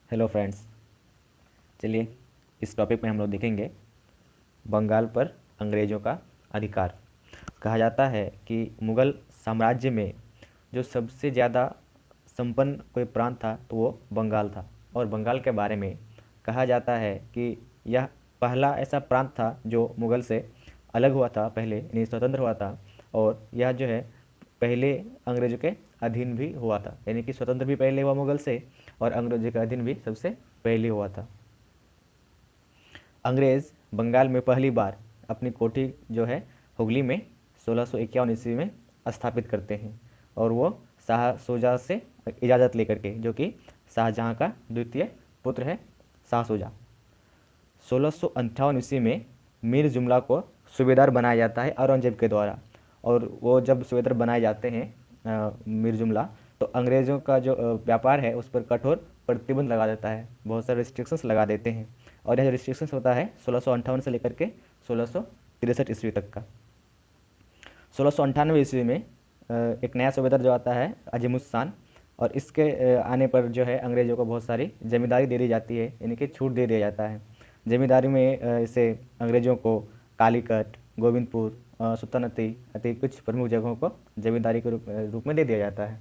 Hello friends, चलिए इस topic में हम लोग देखेंगे बंगाल पर अंग्रेज़ों का अधिकार। कहा जाता है कि मुग़ल साम्राज्य में जो सबसे ज़्यादा संपन्न कोई प्रांत था तो वो बंगाल था। और बंगाल के बारे में कहा जाता है कि यह पहला ऐसा प्रांत था जो मुग़ल से अलग हुआ था, पहले यानी स्वतंत्र हुआ था। और यह जो है पहले अंग्रेज़ों के अधीन भी हुआ था, यानी कि स्वतंत्र भी पहले हुआ मुग़ल से और अंग्रेज़ों के अधीन भी सबसे पहले हुआ था। अंग्रेज़ बंगाल में पहली बार अपनी कोठी जो है हुगली में 1651 ईस्वी में स्थापित करते हैं। और वो शाह शुजा से इजाज़त लेकर के, जो कि शाहजहाँ का द्वितीय पुत्र है शाह शुजा। 1658 ईस्वी में मीर जुमला को सूबेदार बनाया जाता है औरंगजेब के द्वारा। और वो जब सूबेदार बनाए जाते हैं मीर जुमला, तो अंग्रेज़ों का जो व्यापार है उस पर कठोर प्रतिबंध लगा देता है, बहुत सारे रिस्ट्रिक्शंस लगा देते हैं। और यह जो रिस्ट्रिक्शंस होता है 1658 से लेकर के 1663 ईस्वी तक का। 1698 ईस्वी में एक नया सूबेदार जो आता है अजीमुद्दीन, और इसके आने पर जो है अंग्रेज़ों को बहुत सारी जमींदारी दे दी जाती है, यानी कि छूट दे दिया जाता है। जमींदारी में इसे अंग्रेज़ों को कालीकट, गोविंदपुर, सुल्तानती आदि कुछ प्रमुख जगहों को जमींदारी के रूप में दे दिया जाता है।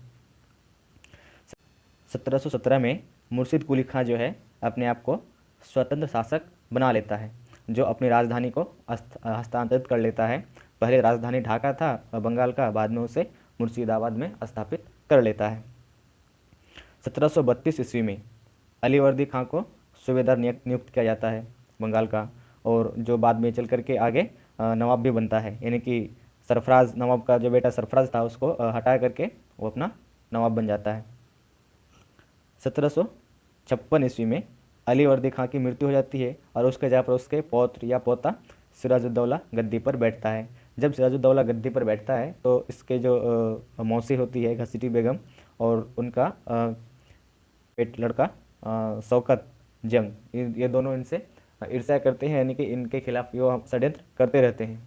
1717 में मुर्शिद कुली खां जो है अपने आप को स्वतंत्र शासक बना लेता है, जो अपनी राजधानी को हस्तांतरित कर लेता है। पहले राजधानी ढाका था बंगाल का, बाद में उसे मुर्शिदाबाद में स्थापित कर लेता है। 1732 ईस्वी में अलीवर्दी खां को सूबेदार नियुक्त किया जाता है बंगाल का, और जो बाद में चल करके आगे नवाब भी बनता है, यानी कि सरफराज नवाब का जो बेटा सरफराज था उसको हटा करके वो अपना नवाब बन जाता है। 1756 ईस्वी में अलीवर्दी खां की मृत्यु हो जाती है और उसके जगह पर उसके पौत्र या पोता सिराजुद्दौला गद्दी पर बैठता है। जब सिराजुद्दौला गद्दी पर बैठता है तो इसके जो मौसी होती है घसीटी बेगम, और उनका पेट लड़का शौकत जंग, ये दोनों इनसे ईर्ष्या करते हैं, यानी कि इनके खिलाफ ये षड्यंत्र करते रहते हैं।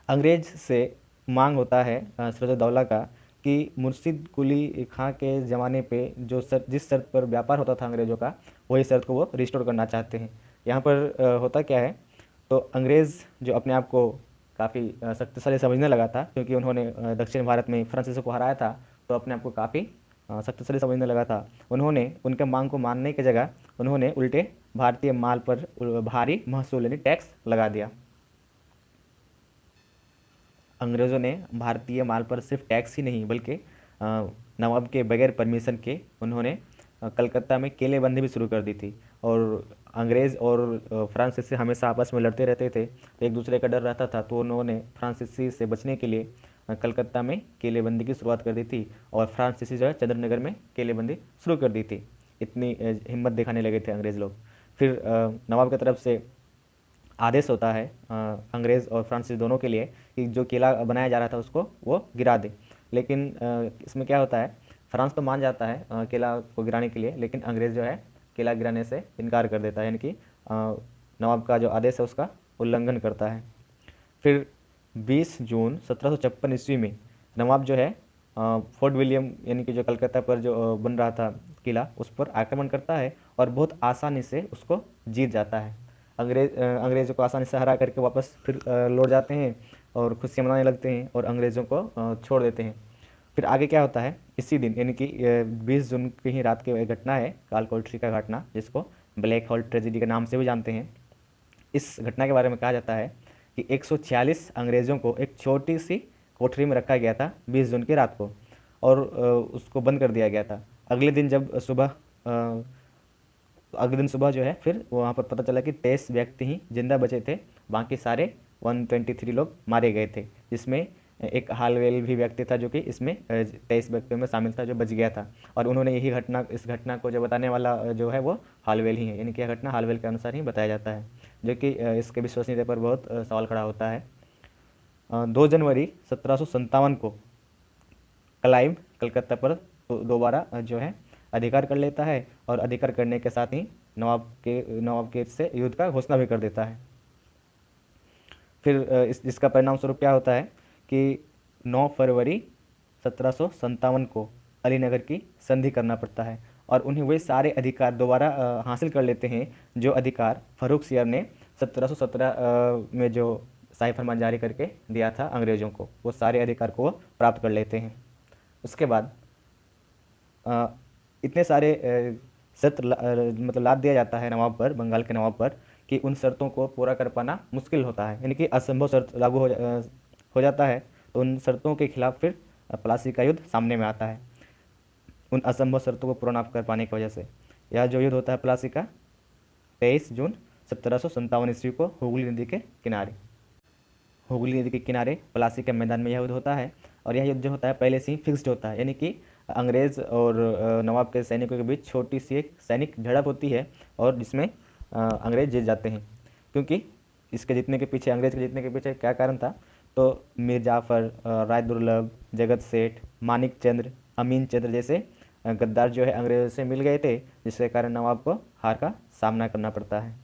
अंग्रेज से मांग होता है सिराजुद्दौला का कि मुर्शिद कुली खां के ज़माने पे जो जिस शर्त पर व्यापार होता था अंग्रेज़ों का, वही शर्त को वो रिस्टोर करना चाहते हैं। यहाँ पर होता क्या है, तो अंग्रेज़ जो अपने आप को काफ़ी शक्तिशाली समझने लगा था, क्योंकि उन्होंने दक्षिण भारत में फ्रांसीसियों को हराया था, तो अपने आप को काफ़ी शक्तिशाली समझने लगा था। उन्होंने उनके मांग को मानने की जगह उन्होंने उल्टे भारतीय माल पर भारी महसूल यानी टैक्स लगा दिया। अंग्रेज़ों ने भारतीय माल पर सिर्फ टैक्स ही नहीं बल्कि नवाब के बगैर परमिशन के उन्होंने कलकत्ता में केलेबंदी भी शुरू कर दी थी। और अंग्रेज़ और फ्रांसीसी हमेशा आपस में लड़ते रहते थे, तो एक दूसरे का डर रहता था, तो उन्होंने फ्रांसीसी से बचने के लिए कलकत्ता में केलेबंदी की शुरुआत कर दी थी। और फ्रांसीसी जो है चंद्रनगर में केलेबंदी शुरू कर दी थी। इतनी हिम्मत दिखाने लगे थे अंग्रेज़ लोग। फिर नवाब की तरफ से आदेश होता है अंग्रेज़ और फ्रांसीसी दोनों के लिए कि जो किला बनाया जा रहा था उसको वो गिरा दे। लेकिन इसमें क्या होता है, फ्रांस तो मान जाता है किला को गिराने के लिए, लेकिन अंग्रेज़ जो है किला गिराने से इनकार कर देता है, यानी कि नवाब का जो आदेश है उसका उल्लंघन करता है। फिर 20 जून 1756 ईस्वी में नवाब जो है फोर्ट विलियम, यानी कि जो कलकत्ता पर जो बन रहा था किला, उस पर आक्रमण करता है और बहुत आसानी से उसको जीत जाता है। अंग्रेज़ों को आसानी से हरा करके वापस फिर लौट जाते हैं और खुशियाँ मनाने लगते हैं और अंग्रेज़ों को छोड़ देते हैं। फिर आगे क्या होता है, इसी दिन यानी कि 20 जून की ही रात की एक घटना है, कालकोठरी का घटना, जिसको ब्लैक होल ट्रेजेडी के नाम से भी जानते हैं। इस घटना के बारे में कहा जाता है कि 146 अंग्रेज़ों को एक छोटी सी कोठरी में रखा गया था 20 जून की रात को, और उसको बंद कर दिया गया था। अगले दिन जब सुबह अगले दिन सुबह जो है फिर वहाँ पर पता चला कि 23 व्यक्ति ही जिंदा बचे थे, बाकी सारे 123 लोग मारे गए थे, जिसमें एक हालवेल भी व्यक्ति था जो कि इसमें 23 व्यक्तियों में शामिल था, जो बच गया था। और उन्होंने इस घटना को जो बताने वाला जो है वो हालवेल ही है, यानी कि यह घटना हालवेल के अनुसार ही बताया जाता है, जो कि इसके विश्वसनीयता पर बहुत सवाल खड़ा होता है। 2 जनवरी 1757 को क्लाइव कलकत्ता पर दोबारा जो है अधिकार कर लेता है, और अधिकार करने के साथ ही नवाब के से युद्ध का घोषणा भी कर देता है। फिर इसका परिणाम स्वरूप क्या होता है कि 9 फरवरी 1757 को अलीनगर की संधि करना पड़ता है, और उन्हें वे सारे अधिकार दोबारा हासिल कर लेते हैं जो अधिकार फर्रुखसियर ने 1717 में जो शाही फरमान जारी करके दिया था अंग्रेज़ों को, वो सारे अधिकार को वो प्राप्त कर लेते हैं। उसके बाद इतने सारे शर्त मतलब लाद दिया जाता है नवाब पर, बंगाल के नवाब पर, कि उन शर्तों को पूरा कर पाना मुश्किल होता है, यानी कि असंभव शर्त लागू हो जाता है। तो उन शर्तों के खिलाफ फिर प्लासी का युद्ध सामने में आता है, उन असंभव शर्तों को पूरा ना कर पाने की वजह से। यह जो युद्ध होता है प्लासी का 23 जून 1757 ईस्वी को हुगली नदी के किनारे, हुगली नदी के किनारे प्लासी के मैदान में यह युद्ध होता है। और यह युद्ध जो होता है पहले से ही फिक्स्ड होता है, यानी कि अंग्रेज़ और नवाब के सैनिकों के बीच छोटी सी एक सैनिक झड़प होती है और जिसमें अंग्रेज़ जीत जाते हैं। क्योंकि इसके जीतने के पीछे, अंग्रेज़ के जीतने के पीछे क्या कारण था, तो मीर जाफ़र, राय दुर्लभ, जगत सेठ, मानिक चंद्र, अमीन चंद्र जैसे गद्दार जो है अंग्रेज़ों से मिल गए थे, जिसके कारण नवाब को हार का सामना करना पड़ता है।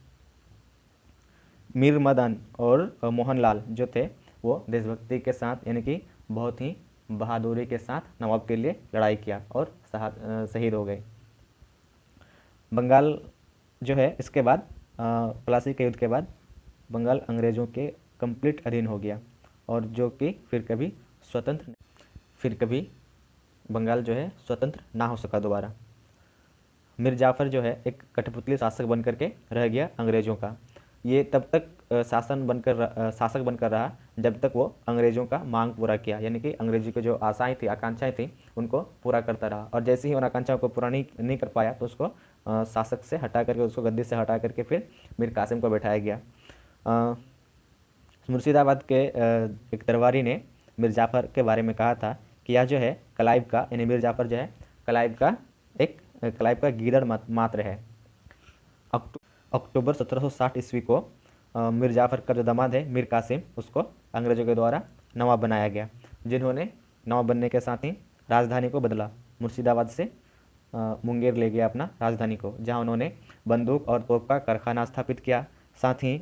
मीर मदन और मोहनलाल जो थे वो देशभक्ति के साथ, यानी कि बहुत ही बहादुरी के साथ नवाब के लिए लड़ाई किया और शहीद हो गए। बंगाल जो है इसके बाद प्लासी के युद्ध के बाद बंगाल अंग्रेज़ों के कंप्लीट अधीन हो गया, और जो कि फिर कभी बंगाल जो है स्वतंत्र ना हो सका दोबारा। मीर जाफ़र जो है एक कठपुतली शासक बन करके रह गया अंग्रेज़ों का। ये तब तक शासक बनकर रहा जब तक वो अंग्रेज़ों का मांग पूरा किया, यानी कि अंग्रेजी की जो आशाएं थी, आकांक्षाएं थी, उनको पूरा करता रहा। और जैसे ही उन आकांक्षाओं को पूरा नहीं कर पाया तो उसको शासक से हटा करके, उसको गद्दी से हटा करके फिर मीर कासिम को बैठाया गया। मुर्शिदाबाद के एक दरबारी ने मीर जाफ़र के बारे में कहा था कि यह जो है क्लाइव का, यानी मीर जाफ़र जो है क्लाइव का गीदड़ मात्र है। अक्टूबर 1760 ईस्वी को मीर जाफ़र का जो दामाद है मीर कासिम, उसको अंग्रेज़ों के द्वारा नवाब बनाया गया, जिन्होंने नवाब बनने के साथ ही राजधानी को बदला। मुर्शिदाबाद से मुंगेर ले गया अपना राजधानी को, जहां उन्होंने बंदूक और तोप का कारखाना स्थापित किया। साथ ही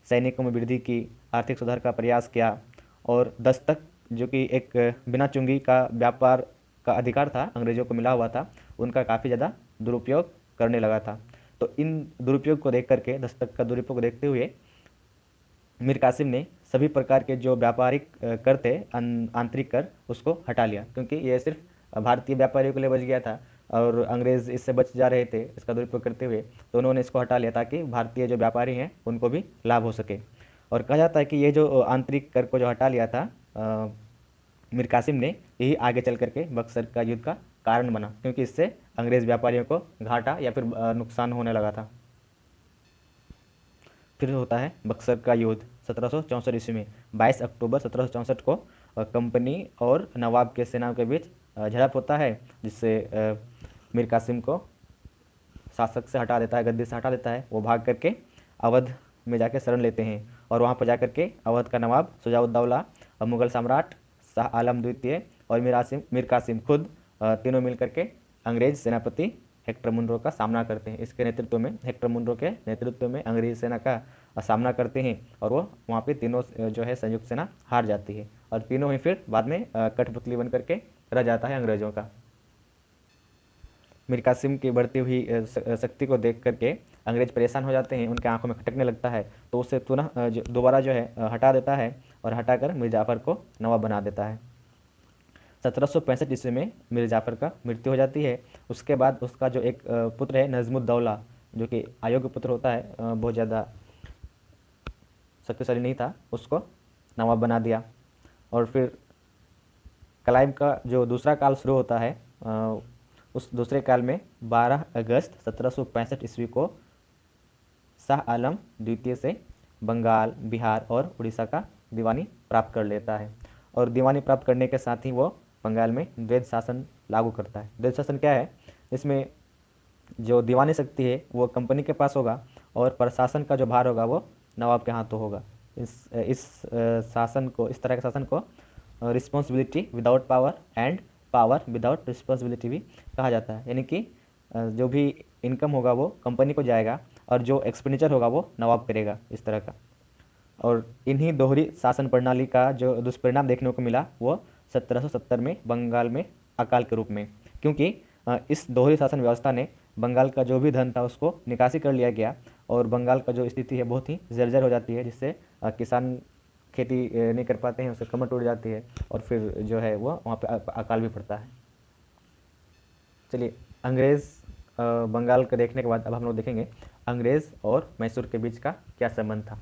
सैनिकों में वृद्धि की, आर्थिक सुधार का प्रयास किया, और दस्तक जो कि एक बिना चुंगी का व्यापार का अधिकार था, अंग्रेज़ों को मिला हुआ था, उनका काफ़ी ज़्यादा दुरुपयोग करने लगा था। तो इन दुरुपयोग को देख करके, दस्तक का दुरुपयोग को देखते हुए मीर कासिम ने सभी प्रकार के जो व्यापारिक कर थे, आंतरिक कर, उसको हटा लिया, क्योंकि ये सिर्फ भारतीय व्यापारियों के लिए बच गया था और अंग्रेज़ इससे बच जा रहे थे इसका दुरुपयोग करते हुए। तो उन्होंने इसको हटा लिया ताकि भारतीय जो व्यापारी हैं उनको भी लाभ हो सके। और कहा जाता है कि ये जो आंतरिक कर को जो हटा लिया था मीर कासिम ने, यही आगे चल करके बक्सर का युद्ध का कारण बना, क्योंकि इससे अंग्रेज़ व्यापारियों को घाटा या फिर नुकसान होने लगा था। फिर होता है बक्सर का युद्ध 1764 ईस्वी में। 22 अक्टूबर 1764 को कंपनी और नवाब के सेनाओं के बीच झड़प होता है, जिससे मीर कासिम को शासक से हटा देता है, गद्दी से हटा देता है। वो भाग करके अवध में जाके शरण लेते हैं, और वहाँ पर जा करके अवध का नवाब शुजाउद्दौला और मुगल सम्राट शाह आलम द्वितीय और मीर कासिम खुद तीनों मिल करके अंग्रेज सेनापति हेक्टर मुनरो का सामना करते हैं। इसके नेतृत्व में, हेक्टर मुनरो के नेतृत्व में अंग्रेजी सेना का सामना करते हैं, और वो वहाँ पे तीनों जो है संयुक्त सेना हार जाती है, और तीनों ही फिर बाद में कठपुतली बन करके रह जाता है अंग्रेज़ों का। मीर कासिम की बढ़ती हुई शक्ति को देख करके अंग्रेज परेशान हो जाते हैं, उनके आंखों में खटकने लगता है, तो उसे पुनः दोबारा जो है हटा देता है, और हटाकर मीर जाफ़र को नवाब बना देता है। 1765 ईस्वी में मीर जाफ़र का मृत्यु हो जाती है। उसके बाद उसका जो एक पुत्र है नज़मुद्दौला, जो कि अयोग्य पुत्र होता है, बहुत ज़्यादा शक्तिशाली नहीं था, उसको नवाब बना दिया। और फिर क्लाइव का जो दूसरा काल शुरू होता है, उस दूसरे काल में 12 अगस्त 1765 ईस्वी को शाह आलम द्वितीय से बंगाल, बिहार और उड़ीसा का दीवानी प्राप्त कर लेता है। और दीवानी प्राप्त करने के साथ ही वो बंगाल में द्वैध शासन लागू करता है। द्वैध शासन क्या है? इसमें जो दीवानी शक्ति है वो कंपनी के पास होगा, और प्रशासन का जो भार होगा वो नवाब के हाथों होगा। इस शासन को, इस तरह के शासन को responsibility without power and power without responsibility भी कहा जाता है। यानी कि जो भी इनकम होगा वो कंपनी को जाएगा, और जो एक्सपेंडिचर होगा वो नवाब करेगा, इस तरह का। और इन्हीं दोहरी शासन प्रणाली का जो दुष्परिणाम देखने को मिला वो 1770 में बंगाल में अकाल के रूप में, क्योंकि इस दोहरी शासन व्यवस्था ने बंगाल का जो भी धन था उसको निकासी कर लिया गया और बंगाल का जो स्थिति है बहुत ही जर्जर हो जाती है, जिससे किसान खेती नहीं कर पाते हैं, उससे कमर टूट जाती है और फिर जो है वो वहाँ पे अकाल भी पड़ता है। चलिए, अंग्रेज़ बंगाल को देखने के बाद अब हम लोग देखेंगे अंग्रेज़ और मैसूर के बीच का क्या संबंध था।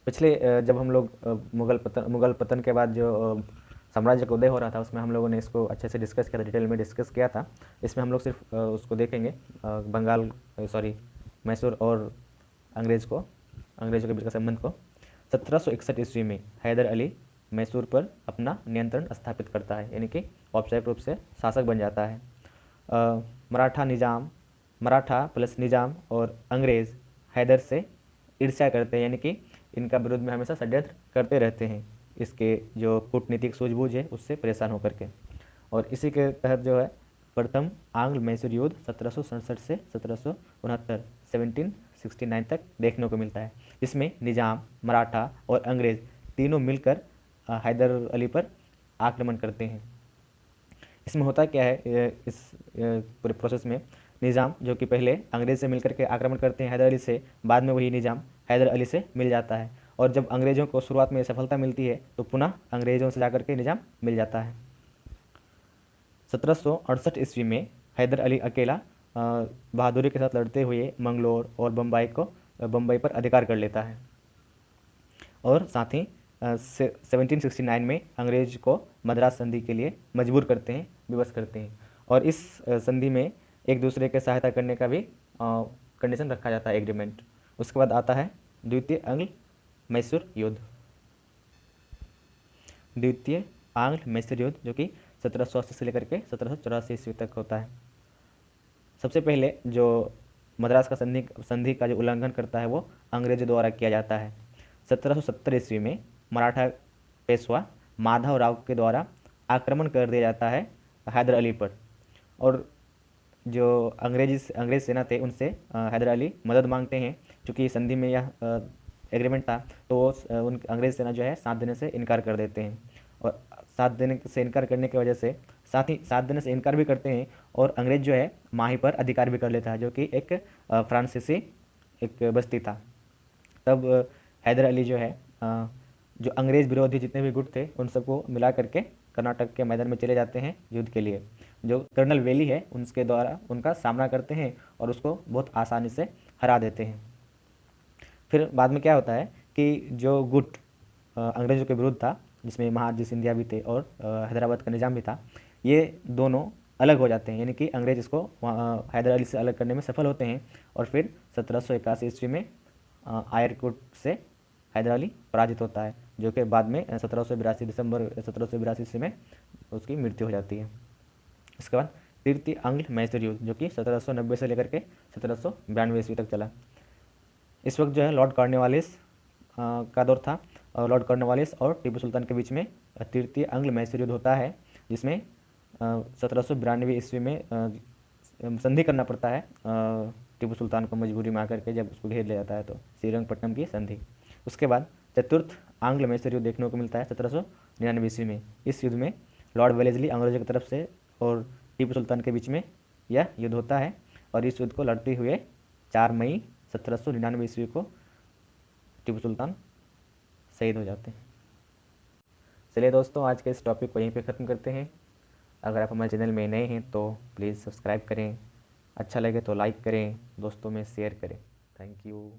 पिछले जब हम लोग मुगल पतन के बाद जो साम्राज्य का उदय हो रहा था उसमें हम लोगों ने इसको अच्छे से डिस्कस किया था, डिटेल में डिस्कस किया था। इसमें हम लोग सिर्फ उसको देखेंगे मैसूर और अंग्रेज़ों के बीच का संबंध को। 1761 ईस्वी में हैदर अली मैसूर पर अपना नियंत्रण स्थापित करता है, यानी कि औपचारिक रूप से शासक बन जाता है। मराठा प्लस निजाम और अंग्रेज़ हैदर से ईर्ष्या करते हैं, यानी कि इनका विरोध में हमेशा षड्यंत्र करते रहते हैं, इसके जो कूटनीतिक सूझबूझ है उससे परेशान होकर के। और इसी के तहत जो है प्रथम आंग्ल मैसूर युद्ध 1767 से 1769 1769 तक देखने को मिलता है, जिसमें निजाम, मराठा और अंग्रेज़ तीनों मिलकर हैदर अली पर आक्रमण करते हैं। इसमें होता क्या है, इस पूरे प्रोसेस में निज़ाम जो कि पहले अंग्रेज़ से मिलकर के आक्रमण करते हैं हैदर अली से, बाद में वही निज़ाम हैदर अली से मिल जाता है और जब अंग्रेज़ों को शुरुआत में सफलता मिलती है तो पुनः अंग्रेज़ों से जाकर के निज़ाम मिल जाता है। 1768 ईस्वी में हैदर अली अकेला बहादुरी के साथ लड़ते हुए मंगलोर और बम्बई पर अधिकार कर लेता है और साथ ही 1769 में अंग्रेज को मद्रास संधि के लिए मजबूर करते हैं, विवश करते हैं और इस संधि में एक दूसरे के सहायता करने का भी कंडीशन रखा जाता है, एग्रीमेंट। उसके बाद आता है द्वितीय आंग्ल मैसूर युद्ध। द्वितीय आंग्ल मैसूर युद्ध जो कि 1780 से लेकर के 1784 ईस्वी तक होता है। सबसे पहले जो मद्रास का संधि का जो उल्लंघन करता है वो अंग्रेजों द्वारा किया जाता है। 1770 ईस्वी में मराठा पेशवा माधव राव के द्वारा आक्रमण कर दिया जाता है हैदर अली पर और जो अंग्रेज सेना थे उनसे हैदर अली मदद मांगते हैं। चूँकि संधि में यह एग्रीमेंट था तो वो उन अंग्रेज सेना जो है साथ देने से इनकार कर देते हैं और साथ देने से इनकार करने की वजह से साथ देने से इनकार भी करते हैं और अंग्रेज जो है माही पर अधिकार भी कर लेता है, जो कि एक फ्रांसीसी एक बस्ती था। तब हैदर अली जो है जो अंग्रेज़ विरोधी जितने भी गुट थे उन सबको मिला करके कर्नाटक के मैदान में चले जाते हैं युद्ध के लिए। जो कर्नल वेली है उनके द्वारा उनका सामना करते हैं और उसको बहुत आसानी से हरा देते हैं। फिर बाद में क्या होता है कि जो गुट अंग्रेज़ों के विरुद्ध था, जिसमें महादजी सिंधिया भी थे और हैदराबाद का निज़ाम भी था, ये दोनों अलग हो जाते हैं, यानी कि अंग्रेज इसको हैदर अली से अलग करने में सफल होते हैं और फिर 1781 ईस्वी में आयरकुट से हैदर अली पराजित होता है, जो कि बाद में दिसंबर 1782 ईस्वी में उसकी मृत्यु हो जाती है। इसके बाद तृतीय आंग्ल मैसूर युद्ध जो कि 1790 से लेकर के 1792 ईस्वी तक चला। इस वक्त जो है लॉर्ड कॉर्नवालिस का दौर था और लॉर्ड कॉर्नवालिस और टीपू सुल्तान के बीच में तृतीय आंग्ल मैसूर युद्ध होता है, जिसमें 1792 ईस्वी में संधि करना पड़ता है टीपू सुल्तान को मजबूरी में आकर के, जब उसको घेर लिया जाता है तो श्रीरंगपट्टनम की संधि। उसके बाद चतुर्थ आंग्ल मैसूर युद्ध देखने को मिलता है 1799 ईस्वी में। इस युद्ध में लॉर्ड वेलेस्ली अंग्रेजों की तरफ से और टीपू सुल्तान के बीच में यह युद्ध होता है और इस युद्ध को लड़ते हुए 4 मई 1799 ईस्वी को टीपू सुल्तान शहीद हो जाते हैं। चलिए दोस्तों, आज के इस टॉपिक को यहीं पे ख़त्म करते हैं। अगर आप हमारे चैनल में नए हैं तो प्लीज़ सब्सक्राइब करें, अच्छा लगे तो लाइक करें, दोस्तों में शेयर करें। Thank you.